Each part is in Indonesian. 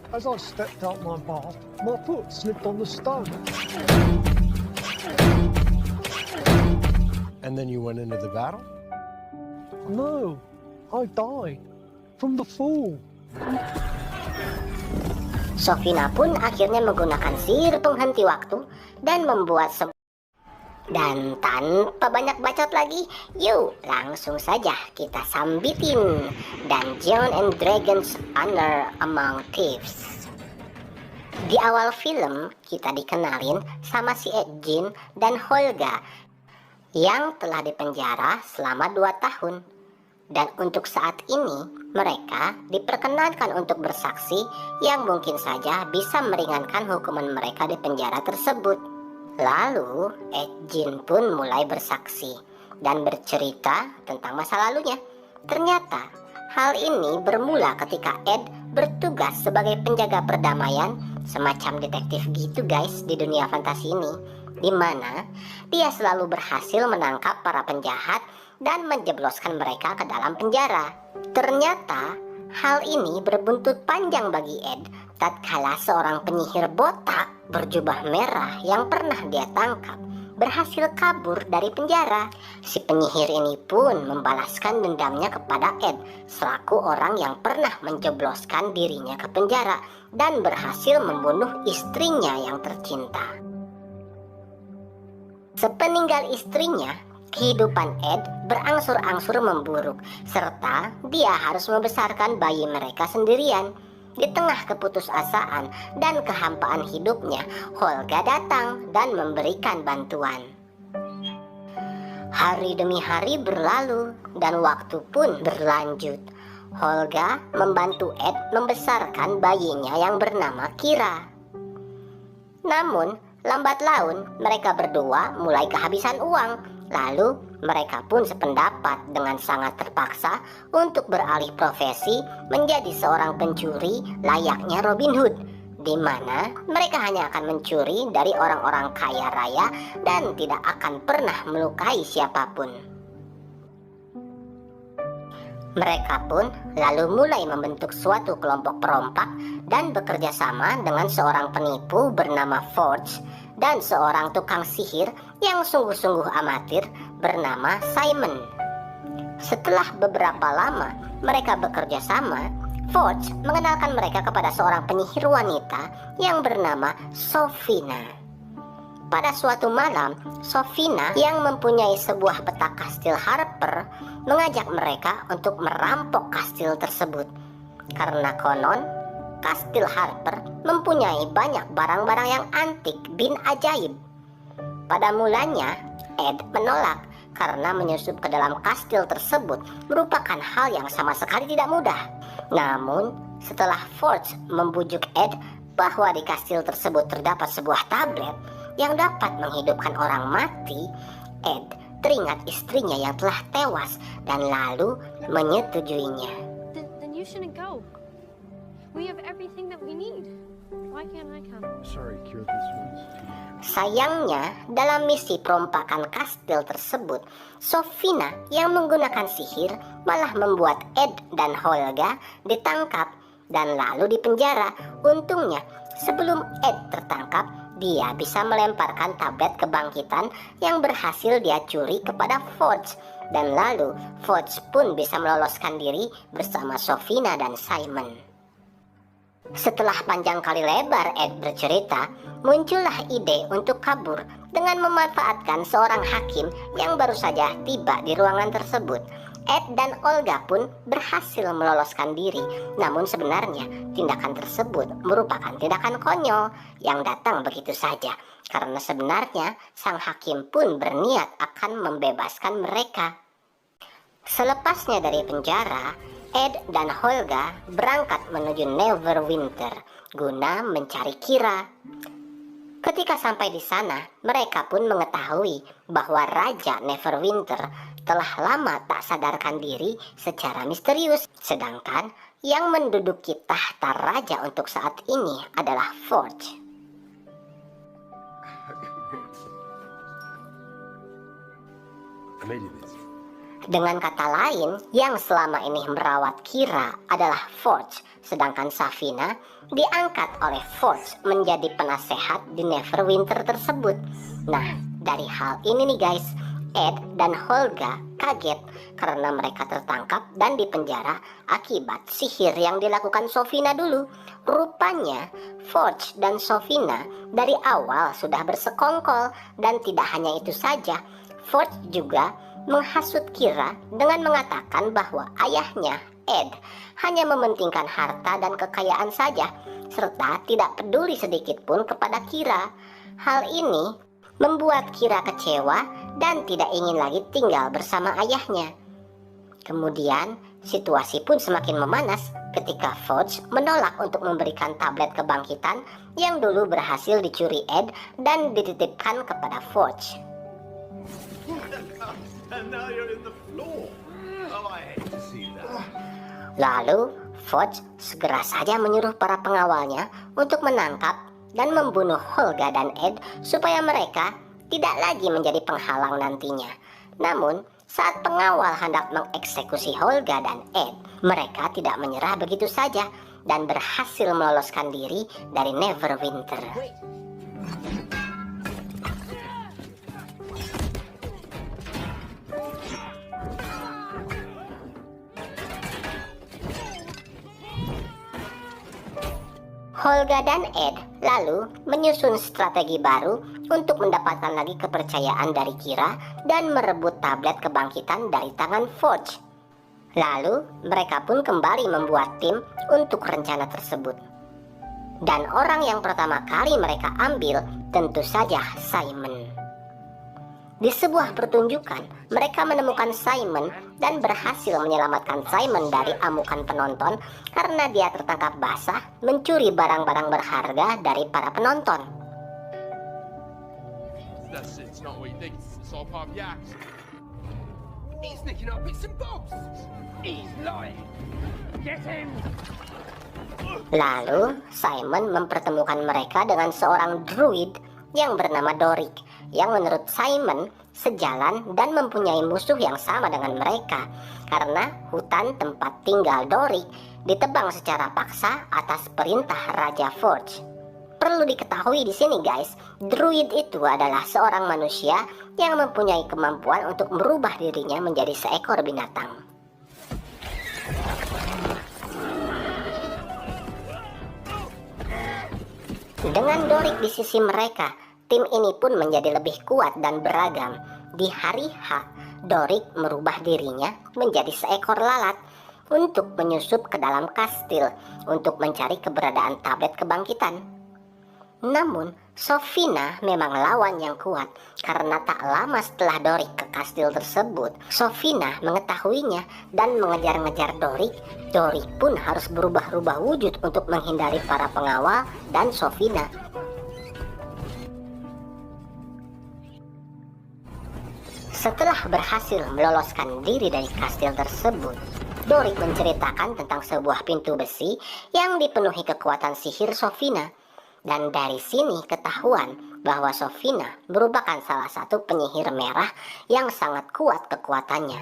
As I stepped out my bath, my foot slipped on the stone. And then you went into the battle? No, I died from the fall. Sofina pun akhirnya menggunakan sihir penghenti waktu dan membuat dan tanpa banyak bacot lagi, yuk langsung saja kita sambitin Dungeons and Dragons Honor Among Thieves. Di awal film kita dikenalin sama si Ed Gein dan Holga yang telah dipenjara selama 2 tahun. Dan untuk saat ini mereka diperkenankan untuk bersaksi yang mungkin saja bisa meringankan hukuman mereka di penjara tersebut. Lalu Ed Gein pun mulai bersaksi dan bercerita tentang masa lalunya. Ternyata hal ini bermula ketika Ed bertugas sebagai penjaga perdamaian, semacam detektif gitu guys di dunia fantasi ini, di mana dia selalu berhasil menangkap para penjahat dan menjebloskan mereka ke dalam penjara. Ternyata hal ini berbuntut panjang bagi Ed tatkala seorang penyihir botak berjubah merah yang pernah dia tangkap berhasil kabur dari penjara. Si penyihir ini pun membalaskan dendamnya kepada Ed selaku orang yang pernah menjebloskan dirinya ke penjara dan berhasil membunuh istrinya yang tercinta. Sepeninggal istrinya, kehidupan Ed berangsur-angsur memburuk, serta dia harus membesarkan bayi mereka sendirian. Di tengah keputusasaan dan kehampaan hidupnya, Holga datang dan memberikan bantuan. Hari demi hari berlalu dan waktu pun berlanjut. Holga membantu Ed membesarkan bayinya yang bernama Kira. Namun, lambat laun mereka berdua mulai kehabisan uang. Lalu mereka pun sependapat dengan sangat terpaksa untuk beralih profesi menjadi seorang pencuri layaknya Robin Hood, di mana mereka hanya akan mencuri dari orang-orang kaya raya dan tidak akan pernah melukai siapapun. Mereka pun lalu mulai membentuk suatu kelompok perompak dan bekerja sama dengan seorang penipu bernama Forge dan seorang tukang sihir yang sungguh-sungguh amatir bernama Simon. Setelah beberapa lama mereka bekerja sama, Forge mengenalkan mereka kepada seorang penyihir wanita yang bernama Sofina. Pada suatu malam, Sofina yang mempunyai sebuah peta kastil Harper mengajak mereka untuk merampok kastil tersebut. Karena konon, kastil Harper mempunyai banyak barang-barang yang antik bin ajaib. Pada mulanya, Ed menolak karena menyusup ke dalam kastil tersebut merupakan hal yang sama sekali tidak mudah. Namun, setelah Forge membujuk Ed bahwa di kastil tersebut terdapat sebuah tablet yang dapat menghidupkan orang mati, Ed teringat istrinya yang telah tewas dan lalu menyetujuinya. Then you shouldn't go. We have everything that we need. Why can't I come? Sorry, Kira, this one's too... Sayangnya, dalam misi perompakan kastil tersebut, Sofina yang menggunakan sihir malah membuat Ed dan Holga ditangkap dan lalu dipenjara. Untungnya, sebelum Ed tertangkap, dia bisa melemparkan tablet kebangkitan yang berhasil dia curi kepada Forge. Dan lalu, Forge pun bisa meloloskan diri bersama Sofina dan Simon. Setelah panjang kali lebar Ed bercerita, muncullah ide untuk kabur dengan memanfaatkan seorang hakim yang baru saja tiba di ruangan tersebut. Ed dan Olga pun berhasil meloloskan diri. Namun sebenarnya tindakan tersebut merupakan tindakan konyol yang datang begitu saja. Karena sebenarnya sang hakim pun berniat akan membebaskan mereka. Selepasnya dari penjara, Ed dan Holga berangkat menuju Neverwinter guna mencari Kira. Ketika sampai di sana, mereka pun mengetahui bahwa Raja Neverwinter telah lama tak sadarkan diri secara misterius. Sedangkan yang menduduki tahta raja untuk saat ini adalah Forge. Dengan kata lain, yang selama ini merawat Kira adalah Forge, sedangkan Safina diangkat oleh Forge menjadi penasehat di Neverwinter tersebut. Nah, dari hal ini nih guys, Ed dan Holga kaget karena mereka tertangkap dan dipenjara akibat sihir yang dilakukan Sofina dulu. Rupanya Forge dan Sofina dari awal sudah bersekongkol, dan tidak hanya itu saja, Forge juga menghasut Kira dengan mengatakan bahwa ayahnya Ed hanya mementingkan harta dan kekayaan saja, serta tidak peduli sedikit pun kepada Kira. Hal ini membuat Kira kecewa dan tidak ingin lagi tinggal bersama ayahnya. Kemudian situasi pun semakin memanas ketika Forge menolak untuk memberikan tablet kebangkitan yang dulu berhasil dicuri Ed dan dititipkan kepada Forge. And now you're in the floor. Oh, I hate to see that. Lalu Forge segera saja menyuruh para pengawalnya untuk menangkap dan membunuh Holga dan Ed supaya mereka tidak lagi menjadi penghalang nantinya. Namun saat pengawal hendak mengeksekusi Holga dan Ed, mereka tidak menyerah begitu saja dan berhasil meloloskan diri dari Neverwinter. Holga dan Ed lalu menyusun strategi baru untuk mendapatkan lagi kepercayaan dari Kira dan merebut tablet kebangkitan dari tangan Forge. Lalu mereka pun kembali membuat tim untuk rencana tersebut. Dan orang yang pertama kali mereka ambil tentu saja Simon. Di sebuah pertunjukan, mereka menemukan Simon dan berhasil menyelamatkan Simon dari amukan penonton karena dia tertangkap basah mencuri barang-barang berharga dari para penonton. That's it, it's not what you think, it's all part of the act. He's nicking up bits and bobs! He's lying! Get him! Lalu, Simon mempertemukan mereka dengan seorang druid yang bernama Doric, yang menurut Simon sejalan dan mempunyai musuh yang sama dengan mereka, karena hutan tempat tinggal Doric ditebang secara paksa atas perintah Raja Forge. Perlu diketahui di sini guys, druid itu adalah seorang manusia yang mempunyai kemampuan untuk merubah dirinya menjadi seekor binatang. Dengan Doric di sisi mereka, tim ini pun menjadi lebih kuat dan beragam. Di hari H, Doric merubah dirinya menjadi seekor lalat untuk menyusup ke dalam kastil untuk mencari keberadaan tablet kebangkitan. Namun, Sofina memang lawan yang kuat karena tak lama setelah Doric ke kastil tersebut, Sofina mengetahuinya dan mengejar-ngejar Doric. Doric pun harus berubah-ubah wujud untuk menghindari para pengawal dan Sofina. Setelah berhasil meloloskan diri dari kastil tersebut, Doric menceritakan tentang sebuah pintu besi yang dipenuhi kekuatan sihir Sofina. Dan dari sini ketahuan bahwa Sofina merupakan salah satu penyihir merah yang sangat kuat kekuatannya.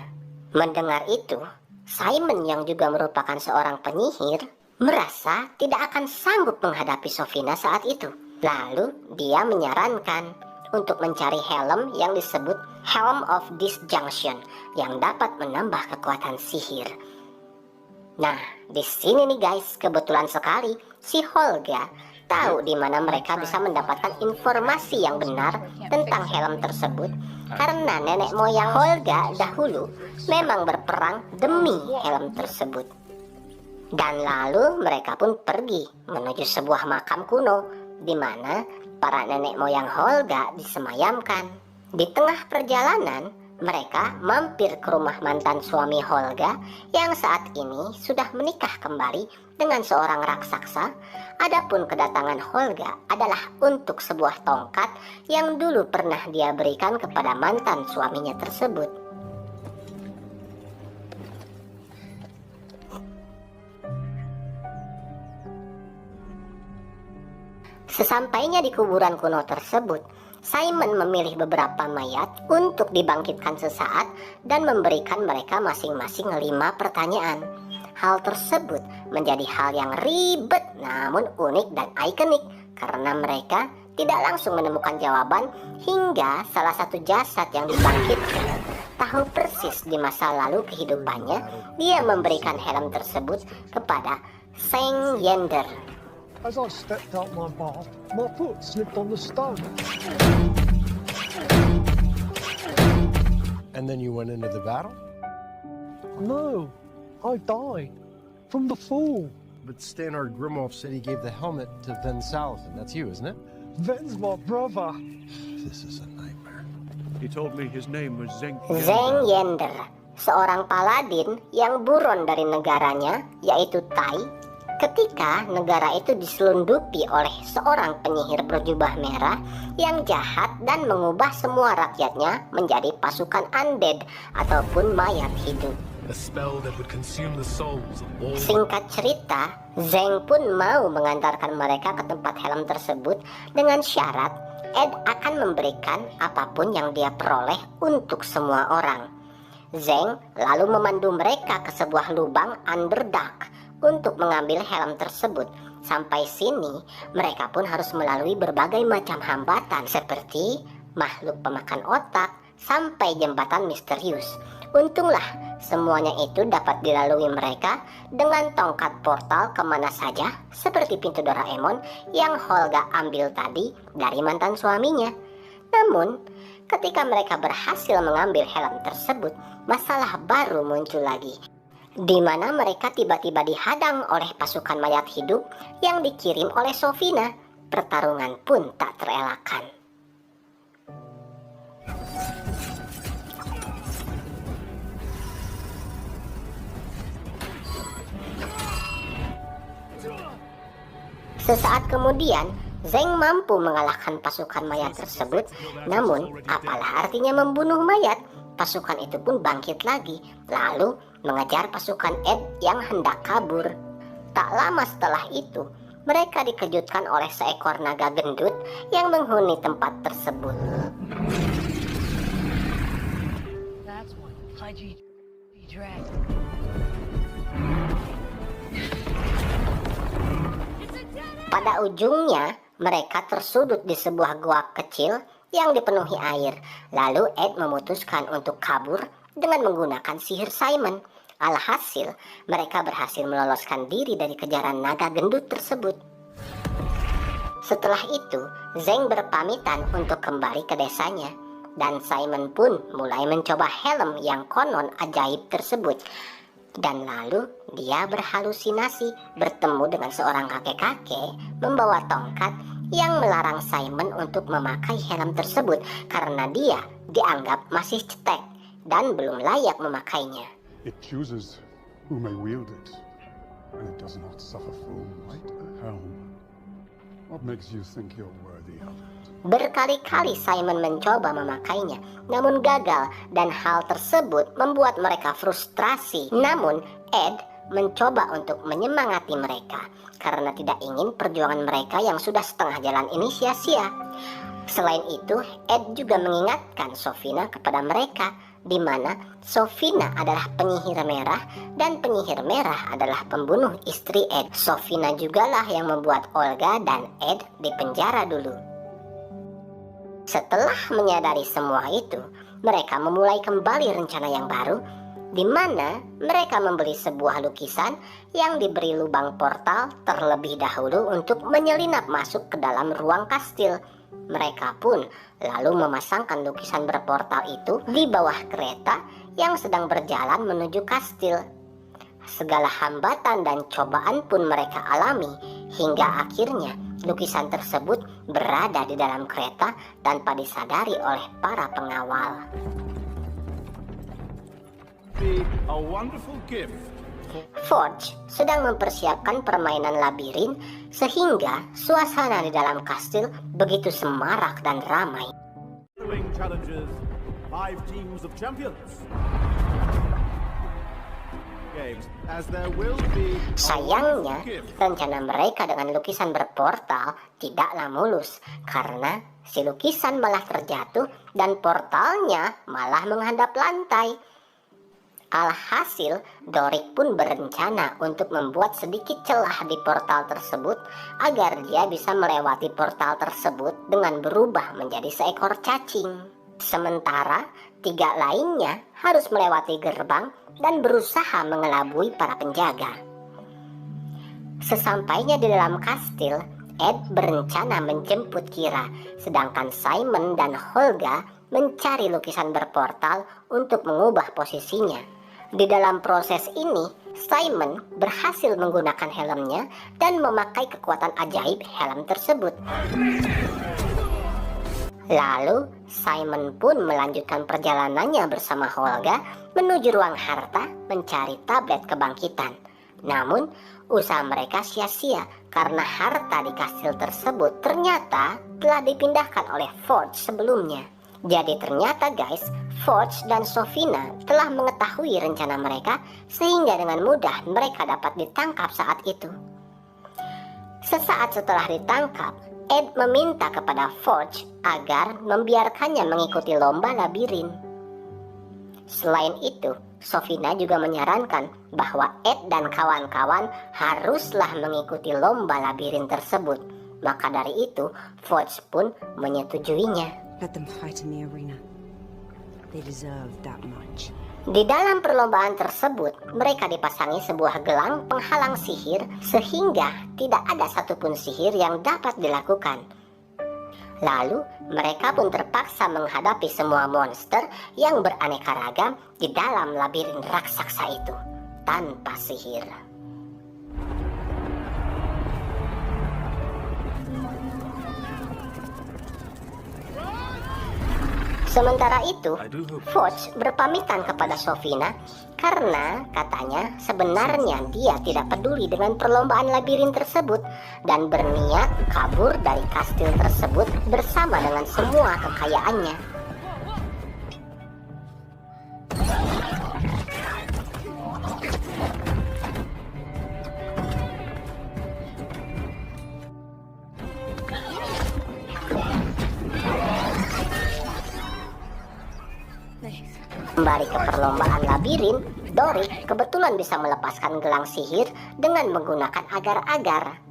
Mendengar itu, Simon yang juga merupakan seorang penyihir merasa tidak akan sanggup menghadapi Sofina saat itu. Lalu dia menyarankan untuk mencari helm yang disebut Helm of Disjunction yang dapat menambah kekuatan sihir. Nah, di sini nih guys, kebetulan sekali si Holga tahu di mana mereka bisa mendapatkan informasi yang benar tentang helm tersebut, karena nenek moyang Holga dahulu memang berperang demi helm tersebut. Dan lalu mereka pun pergi menuju sebuah makam kuno di mana para nenek moyang Holga disemayamkan. Di tengah perjalanan, mereka mampir ke rumah mantan suami Holga yang saat ini sudah menikah kembali dengan seorang raksasa. Adapun kedatangan Holga adalah untuk sebuah tongkat yang dulu pernah dia berikan kepada mantan suaminya tersebut. Sesampainya di kuburan kuno tersebut, Simon memilih beberapa mayat untuk dibangkitkan sesaat dan memberikan mereka masing-masing 5 pertanyaan. Hal tersebut menjadi hal yang ribet namun unik dan ikonik karena mereka tidak langsung menemukan jawaban hingga salah satu jasad yang dibangkitkan tahu persis di masa lalu kehidupannya. Dia memberikan helm tersebut kepada Zeng Yender. As I stepped out my bath, my foot slipped on the stone. And then you went into the battle? No, I died from the fall. But Stanard Grimolf said he gave the helmet to Ven Salazar. That's you, isn't it? Ven's my brother. This is a nightmare. He told me his name was Zeng Zeng Yender, seorang paladin yang buron dari negaranya, yaitu Tai, ketika negara itu diselundupi oleh seorang penyihir berjubah merah yang jahat dan mengubah semua rakyatnya menjadi pasukan undead ataupun mayat hidup. A spell that would consume the souls of all. Singkat cerita, Zeng pun mau mengantarkan mereka ke tempat helm tersebut dengan syarat Ed akan memberikan apapun yang dia peroleh untuk semua orang. Zeng lalu memandu mereka ke sebuah lubang Underdark untuk mengambil helm tersebut. Sampai sini, mereka pun harus melalui berbagai macam hambatan seperti makhluk pemakan otak sampai jembatan misterius. Untunglah semuanya itu dapat dilalui mereka dengan tongkat portal kemana saja seperti pintu Doraemon yang Holga ambil tadi dari mantan suaminya. Namun, ketika mereka berhasil mengambil helm tersebut, masalah baru muncul lagi, di mana mereka tiba-tiba dihadang oleh pasukan mayat hidup yang dikirim oleh Sofina. Pertarungan pun tak terelakkan. Sesaat kemudian, Zeng mampu mengalahkan pasukan mayat tersebut. Namun, apalah artinya membunuh mayat? Pasukan itu pun bangkit lagi, lalu mengejar pasukan Ed yang hendak kabur. Tak lama setelah itu, mereka dikejutkan oleh seekor naga gendut yang menghuni tempat tersebut. That's one pudgy dragon. Pada ujungnya, mereka tersudut di sebuah gua kecil yang dipenuhi air. Lalu Ed memutuskan untuk kabur dengan menggunakan sihir Simon. Alhasil, mereka berhasil meloloskan diri dari kejaran naga gendut tersebut. Setelah itu, Zeng berpamitan untuk kembali ke desanya. Dan Simon pun mulai mencoba helm yang konon ajaib tersebut. Dan lalu dia berhalusinasi bertemu dengan seorang kakek-kakek membawa tongkat yang melarang Simon untuk memakai helm tersebut karena dia dianggap masih cetek dan belum layak memakainya. It chooses who may wield it, and it does not suffer from white helm. What makes you think you're worthy of it? Berkali-kali Simon mencoba memakainya, namun gagal dan hal tersebut membuat mereka frustrasi. Namun Ed mencoba untuk menyemangati mereka karena tidak ingin perjuangan mereka yang sudah setengah jalan ini sia-sia. Selain itu, Ed juga mengingatkan Sofina kepada mereka, di mana Sofina adalah penyihir merah dan penyihir merah adalah pembunuh istri Ed. Sofina jugalah yang membuat Olga dan Ed dipenjara dulu. Setelah menyadari semua itu, mereka memulai kembali rencana yang baru, di mana mereka membeli sebuah lukisan yang diberi lubang portal terlebih dahulu untuk menyelinap masuk ke dalam ruang kastil. Mereka pun lalu memasangkan lukisan berportal itu di bawah kereta yang sedang berjalan menuju kastil. Segala hambatan dan cobaan pun mereka alami hingga akhirnya lukisan tersebut berada di dalam kereta tanpa disadari oleh para pengawal. A wonderful gift. Forge sedang mempersiapkan permainan labirin sehingga suasana di dalam kastil begitu semarak dan ramai. Following challenges, 5 teams of champions. as there will be Sayangnya, rencana mereka dengan lukisan berportal tidaklah mulus karena si lukisan malah terjatuh dan portalnya malah menghadap lantai. Alhasil, Doric pun berencana untuk membuat sedikit celah di portal tersebut agar dia bisa melewati portal tersebut dengan berubah menjadi seekor cacing. Sementara 3 lainnya harus melewati gerbang dan berusaha mengelabui para penjaga. Sesampainya di dalam kastil, Ed berencana menjemput Kira, sedangkan Simon dan Holga mencari lukisan berportal untuk mengubah posisinya. Di dalam proses ini, Simon berhasil menggunakan helmnya dan memakai kekuatan ajaib helm tersebut. Lalu, Simon pun melanjutkan perjalanannya bersama Holga menuju ruang harta mencari tablet kebangkitan. Namun, usaha mereka sia-sia karena harta di kastil tersebut ternyata telah dipindahkan oleh Forge sebelumnya. Jadi ternyata guys, Forge dan Sofina telah mengetahui rencana mereka sehingga dengan mudah mereka dapat ditangkap saat itu. Sesaat setelah ditangkap, Ed meminta kepada Forge agar membiarkannya mengikuti lomba labirin. Selain itu, Sofina juga menyarankan bahwa Ed dan kawan-kawan haruslah mengikuti lomba labirin tersebut. Maka dari itu, Forge pun menyetujuinya. Let them fight in the arena. They deserve that much. Di dalam perlombaan tersebut, mereka dipasangi sebuah gelang penghalang sihir sehingga tidak ada satupun sihir yang dapat dilakukan. Lalu, mereka pun terpaksa menghadapi semua monster yang beraneka ragam di dalam labirin raksasa itu tanpa sihir. Sementara itu, Forge berpamitan kepada Sofina karena katanya sebenarnya dia tidak peduli dengan perlombaan labirin tersebut dan berniat kabur dari kastil tersebut bersama dengan semua kekayaannya. Kembali ke perlombaan labirin, Doric kebetulan bisa melepaskan gelang sihir dengan menggunakan agar-agar.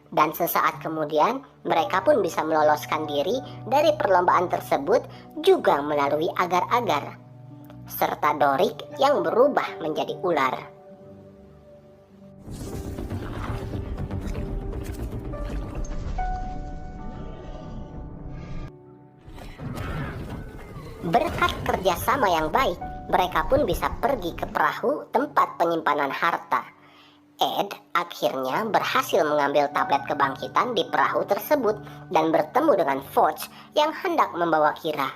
Dan sesaat kemudian, mereka pun bisa meloloskan diri dari perlombaan tersebut juga melalui agar-agar. Serta Doric yang berubah menjadi ular. Berkat kerjasama yang baik, mereka pun bisa pergi ke perahu tempat penyimpanan harta. Ed akhirnya berhasil mengambil tablet kebangkitan di perahu tersebut dan bertemu dengan Forge yang hendak membawa Kira.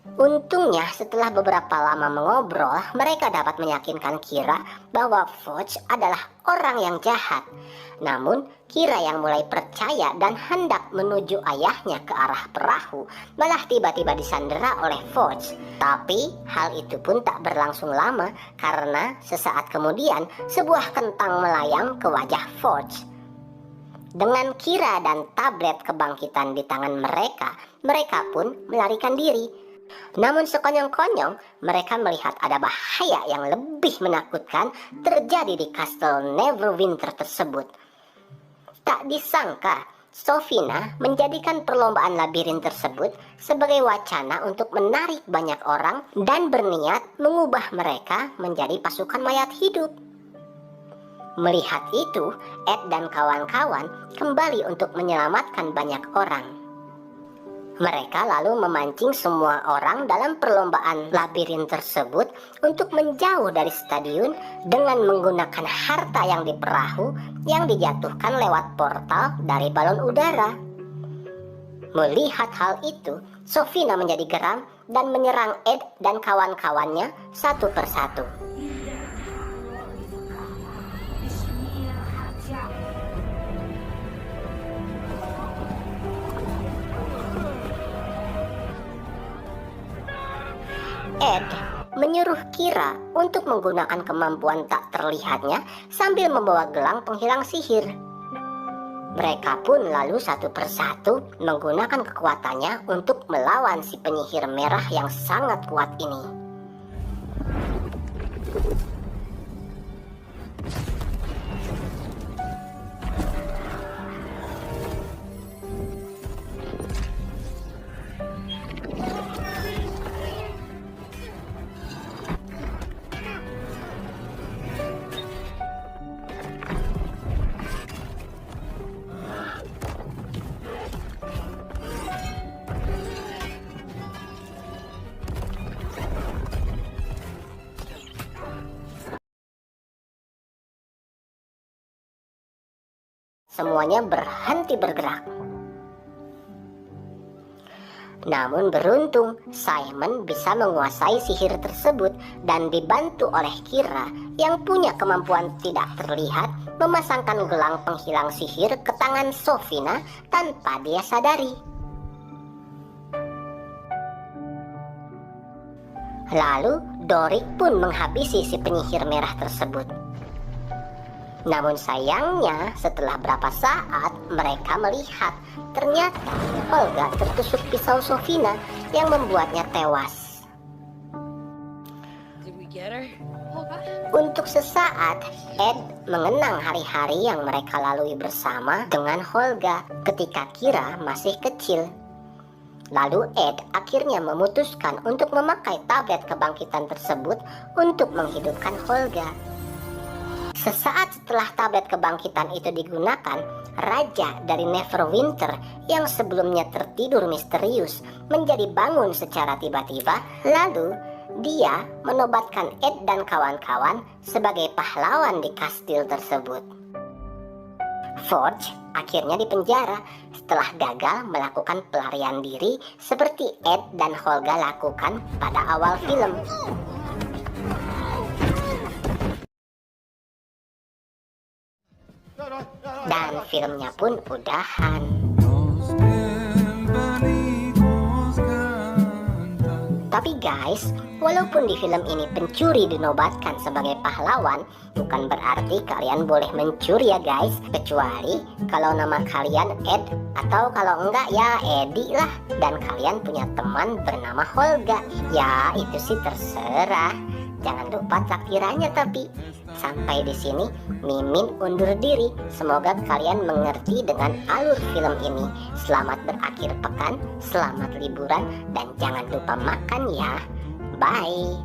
Untungnya setelah beberapa lama mengobrol, mereka dapat meyakinkan Kira bahwa Forge adalah orang yang jahat. Namun, Kira yang mulai percaya dan hendak menuju ayahnya ke arah perahu, malah tiba-tiba disandera oleh Forge. Tapi, hal itu pun tak berlangsung lama karena sesaat kemudian sebuah kentang melayang ke wajah Forge. Dengan Kira dan tablet kebangkitan di tangan mereka, mereka pun melarikan diri. Namun sekonyong-konyong mereka melihat ada bahaya yang lebih menakutkan terjadi di kastil Neverwinter tersebut. Tak disangka, Sofina menjadikan perlombaan labirin tersebut sebagai wacana untuk menarik banyak orang dan berniat mengubah mereka menjadi pasukan mayat hidup. Melihat itu, Ed dan kawan-kawan kembali untuk menyelamatkan banyak orang. Mereka lalu memancing semua orang dalam perlombaan labirin tersebut untuk menjauh dari stadion dengan menggunakan harta yang di perahu yang dijatuhkan lewat portal dari balon udara. Melihat hal itu, Sofina menjadi geram dan menyerang Ed dan kawan-kawannya satu persatu. Ed menyuruh Kira untuk menggunakan kemampuan tak terlihatnya sambil membawa gelang penghilang sihir. Mereka pun lalu satu persatu menggunakan kekuatannya untuk melawan si penyihir merah yang sangat kuat ini. Semuanya berhenti bergerak. Namun beruntung Simon bisa menguasai sihir tersebut dan dibantu oleh Kira yang punya kemampuan tidak terlihat memasangkan gelang penghilang sihir ke tangan Sofina tanpa dia sadari. Lalu Dorik pun menghabisi si penyihir merah tersebut. Namun sayangnya setelah berapa saat mereka melihat ternyata Olga tertusuk pisau Sofina yang membuatnya tewas. Did we get her? Olga? Untuk sesaat Ed mengenang hari-hari yang mereka lalui bersama dengan Holga ketika Kira masih kecil. Lalu Ed akhirnya memutuskan untuk memakai tablet kebangkitan tersebut untuk menghidupkan Holga. Sesaat setelah tablet kebangkitan itu digunakan, Raja dari Neverwinter yang sebelumnya tertidur misterius menjadi bangun secara tiba-tiba. Lalu dia menobatkan Ed dan kawan-kawan sebagai pahlawan di kastil tersebut. Forge akhirnya dipenjara setelah gagal melakukan pelarian diri seperti Ed dan Holga lakukan pada awal film. Dan filmnya pun udahan. Tapi guys, walaupun di film ini pencuri dinobatkan sebagai pahlawan, bukan berarti kalian boleh mencuri ya guys. Kecuali kalau nama kalian Ed atau kalau enggak ya Eddie lah. Dan kalian punya teman bernama Holga. Ya itu sih terserah. Jangan lupa traktirannya tapi. Sampai di sini Mimin undur diri. Semoga kalian mengerti dengan alur film ini. Selamat berakhir pekan, selamat liburan, dan jangan lupa makan ya. Bye.